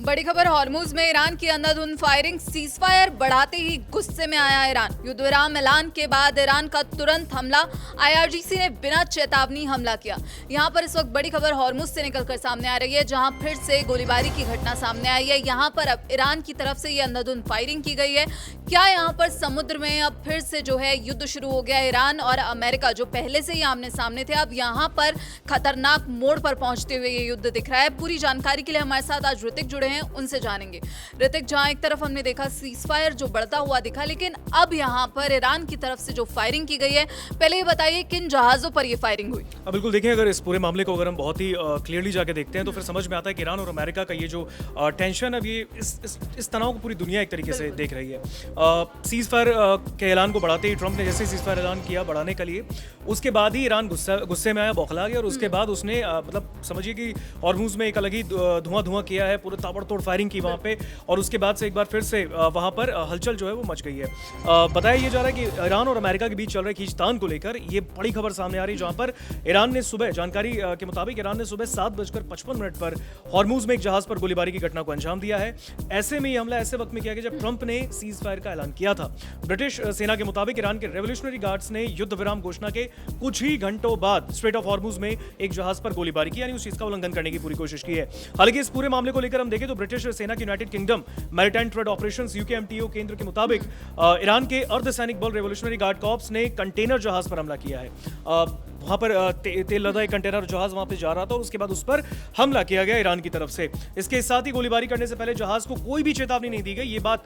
बड़ी खबर हॉर्मुज में ईरान की अंधाधुंध फायरिंग, सीजफायर बढ़ाते ही गुस्से में आया ईरान। युद्ध विराम ऐलान के बाद ईरान का तुरंत हमला, आईआरजीसी ने बिना चेतावनी हमला किया। यहां पर इस वक्त बड़ी खबर हॉर्मुज से निकलकर सामने आ रही है, जहां फिर से गोलीबारी की घटना सामने आई है। यहां पर अब ईरान की तरफ से ये अंधाधुंध फायरिंग की गई है। क्या यहां पर समुद्र में अब फिर से जो है युद्ध शुरू हो गया? ईरान और अमेरिका जो पहले से ही आमने सामने थे, अब यहां पर खतरनाक मोड़ पर पहुंचते हुए ये युद्ध दिख रहा है। पूरी जानकारी के लिए हमारे साथ आज ऋतिक जुड़े हैं, उनसे जानेंगे। ऋतिक, जहां एक तरफ हमने देखा सीजफायर जो बढ़ता हुआ दिखा, लेकिन अब यहां पर ईरान की तरफ से जो फायरिंग की गई है, पहले ये बताइए किन जहाजों पर ये फायरिंग हुई? बिल्कुल, देखिए, अगर इस पूरे मामले को अगर हम बहुत ही क्लियरली जाके देखते हैं तो फिर समझ में आता है कि ईरान और अमेरिका का ये जो टेंशन अब ये इस तनाव को पूरी दुनिया एक तरीके से देख रही है। सीज फायर के ऐलान को बढ़ाते ही ट्रंप ने जैसे सीज फायर ऐलान किया बढ़ाने के लिए, उसके बाद ही ईरान गुस्से में आया, बौखला गया और उसके बाद उसने मतलब समझिए कि हॉर्मुज में एक अलग ही धुआं किया है, पूरे ताबड़तोड़ फायरिंग की वहाँ पे, और उसके बाद से एक बार फिर से वहाँ पर हलचल जो है वो मच गई है। बताया ये जा रहा है कि ईरान और अमेरिका के बीच चल रहे खींचतान को लेकर ये बड़ी खबर सामने आ रही है, जहाँ पर ईरान ने सुबह, जानकारी के मुताबिक ईरान ने सुबह 7:55 पर हॉर्मुज में एक जहाज पर गोलीबारी की घटना को अंजाम दिया है। ऐसे में ये हमला ऐसे वक्त में किया गया जब ट्रंप ने सीज फायर का ऐलान किया था। ब्रिटिश सेना के मुताबिक ईरान के रेवोल्यूशनरी गार्ड्स ने युद्ध विराम घोषणा के कुछ ही घंटों बाद स्ट्रेट ऑफ हॉर्मुज में एक जहाज पर गोलीबारी की, यानी उस चीज का उल्लंघन करने की पूरी कोशिश की है। हालांकि इस पूरे मामले को लेकर हम देखें तो ब्रिटिश सेना के United kingdom maritime trade operations UKMTO केंद्र के मुताबिक ईरान के अर्धसैनिक बल रेवोल्यूशनरी गार्ड कॉर्प्स ने कंटेनर जहाज पर हमला किया है। वहां पर तेल लदा एक कंटेनर जहाज वहां पे जा रहा था और उसके बाद उस पर हमला किया गया ईरान की तरफ से। इसके साथ ही गोलीबारी करने से पहले जहाज को कोई भी चेतावनी नहीं दी गई। ये बात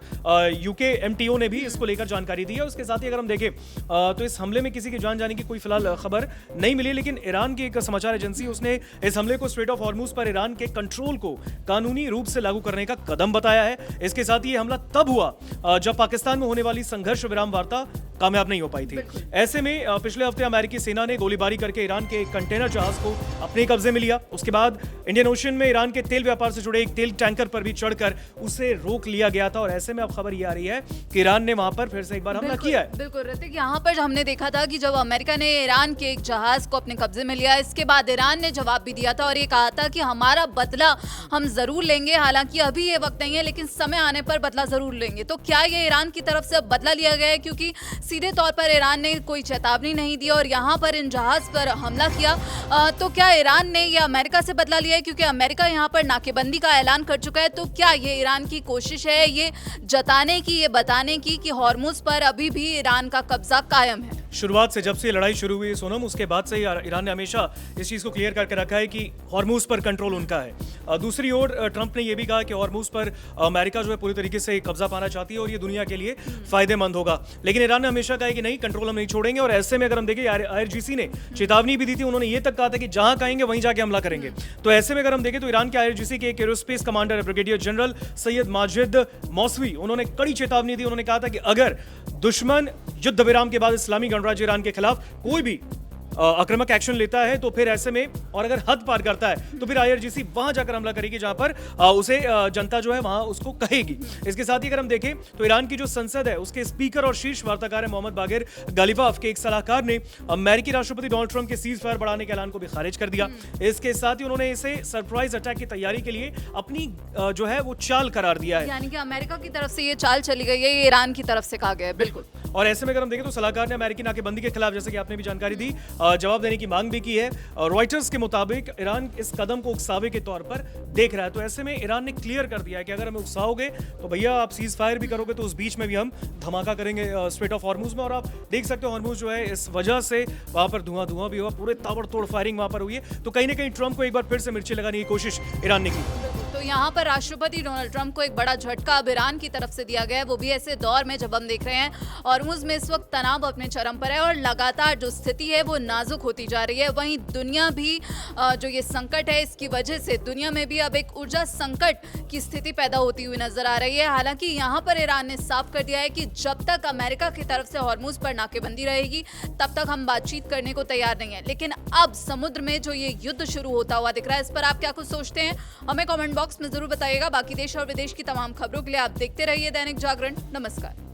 यूकेएमटीओ ने भी इसको लेकर जानकारी दी है। उसके साथ ही अगर हम देखें तो इस हमले में किसी की जान जाने की कोई फिलहाल खबर नहीं मिली, लेकिन ईरान की एक समाचार एजेंसी उसने इस हमले को स्ट्रेट ऑफ हॉर्मुज पर ईरान के कंट्रोल को कानूनी रूप से लागू करने का कदम बताया है। इसके साथ ही ये हमला तब हुआ जब पाकिस्तान में होने वाली संघर्ष विराम वार्ता कामयाब नहीं हो पाई थी। ऐसे में पिछले हफ्ते अमेरिकी सेना ने गोलीबारी करके ईरान के एक कंटेनर जहाज को अपने कब्जे में लिया। उसके बाद इंडियन ओशन में ईरान के तेल व्यापार से जुड़े एक तेल टैंकर पर भी चढ़कर उसे रोक लिया गया था। और ऐसे में अब खबर ये आ रही है कि ईरान ने वहां पर फिर से एक बार हमला किया है। बिल्कुल ऋतिक, यहाँ पर हमने देखा था कि जब अमेरिका ने ईरान के एक जहाज को अपने कब्जे में लिया, इसके बाद ईरान ने जवाब भी दिया था और ये कहा था कि हमारा बदला हम जरूर लेंगे। हालांकि अभी ये वक्त नहीं है, लेकिन समय आने पर बदला जरूर लेंगे। तो क्या ये ईरान की तरफ से अब बदला लिया गया है? क्योंकि सीधे तौर पर ईरान ने कोई चेतावनी नहीं दी और यहाँ पर इन जहाज पर हमला किया। तो क्या ईरान ने या अमेरिका से बदला लिया है? क्योंकि अमेरिका यहाँ पर नाकेबंदी का ऐलान कर चुका है। तो क्या ये ईरान की कोशिश है ये जताने की, ये बताने की कि हॉर्मुज पर अभी भी ईरान का कब्जा कायम है? शुरुआत से, जब से लड़ाई शुरू हुई सोनम, उसके बाद से ही ईरान ने हमेशा इस चीज को क्लियर करके रखा है कि हॉर्मुज पर कंट्रोल उनका है। दूसरी ओर ट्रंप ने यह भी कहा कि हॉर्मुज पर अमेरिका जो है पूरी तरीके से कब्जा पाना चाहती है और ये दुनिया के लिए फायदेमंद होगा। लेकिन ईरान ने हमेशा कहा कि नहीं, कंट्रोल हम नहीं छोड़ेंगे। और ऐसे में अगर हम देखें, आईआरजीसी ने चेतावनी भी दी थी, उन्होंने ये तक कहा था कि जहां कहेंगे वहीं जाके हमला करेंगे। तो ऐसे में अगर हम देखें तो ईरान के आईआरजीसी के एक एरोस्पेस कमांडर है brigadier general Syed Majid Mousavi, उन्होंने कड़ी चेतावनी दी। उन्होंने कहा था कि अगर दुश्मन युद्ध विराम के बाद इस्लामी गणराज्य ईरान के खिलाफ कोई भी आक्रामक एक्शन लेता है तो फिर ऐसे में, और अगर हद पार करता है तो फिर आईआरजीसी वहां जाकर हमला करेगी जहां पर उसे जनता जो है वहां उसको कहेगी। इसके साथ ही अगर हम देखें तो ईरान की जो संसद है उसके स्पीकर और शीर्ष वार्ताकार है मोहम्मद बागिर गालिबाफ के एक सलाहकार ने अमेरिकी राष्ट्रपति डोनाल्ड ट्रंप के सीज फायर बढ़ाने के ऐलान को भी खारिज कर दिया। इसके साथ ही उन्होंने इसे सरप्राइज अटैक की तैयारी के लिए अपनी जो है वो चाल करार दिया है। यानी कि अमेरिका की तरफ से ये चाल चली गई है, ये ईरान की तरफ से कहा गया है। बिल्कुल। और ऐसे में अगर हम देखें तो सलाहकार ने अमेरिकी नाकेबंदी के खिलाफ, जैसे कि आपने भी जानकारी दी, जवाब देने की मांग भी की है। रॉयटर्स के मुताबिक ईरान इस कदम को उकसावे के तौर पर देख रहा है। तो ऐसे में ईरान ने क्लियर कर दिया है कि अगर हमें उकसाओगे तो भैया आप सीज फायर भी करोगे तो उस बीच में भी हम धमाका करेंगे स्ट्रेट ऑफ हॉर्मुज में। और आप देख सकते हो हॉर्मुज जो है इस वजह से वहां पर धुआं भी हुआ, पूरे ताबड़तोड़ फायरिंग वहां पर हुई है। तो कहीं ना कहीं ट्रंप को एक बार फिर से मिर्ची लगाने की कोशिश ईरान ने की। तो यहाँ पर राष्ट्रपति डोनाल्ड ट्रंप को एक बड़ा झटका अब ईरान की तरफ से दिया गया है, वो भी ऐसे दौर में जब हम देख रहे हैं हॉर्मुज में इस वक्त तनाव अपने चरम पर है और लगातार जो स्थिति है वो नाजुक होती जा रही है। वहीं दुनिया भी जो ये संकट है, इसकी वजह से दुनिया में भी अब एक ऊर्जा संकट की स्थिति पैदा होती हुई नजर आ रही है। हालांकि यहाँ पर ईरान ने साफ कर दिया है कि जब तक अमेरिका की तरफ से हॉर्मुज पर नाकेबंदी रहेगी तब तक हम बातचीत करने को तैयार नहीं है। लेकिन अब समुद्र में जो ये युद्ध शुरू होता हुआ दिख रहा है, इस पर आप क्या कुछ सोचते हैं हमें कमेंट बॉक्स में जरूर बताइएगा। बाकी देश और विदेश की तमाम खबरों के लिए आप देखते रहिए दैनिक जागरण। नमस्कार।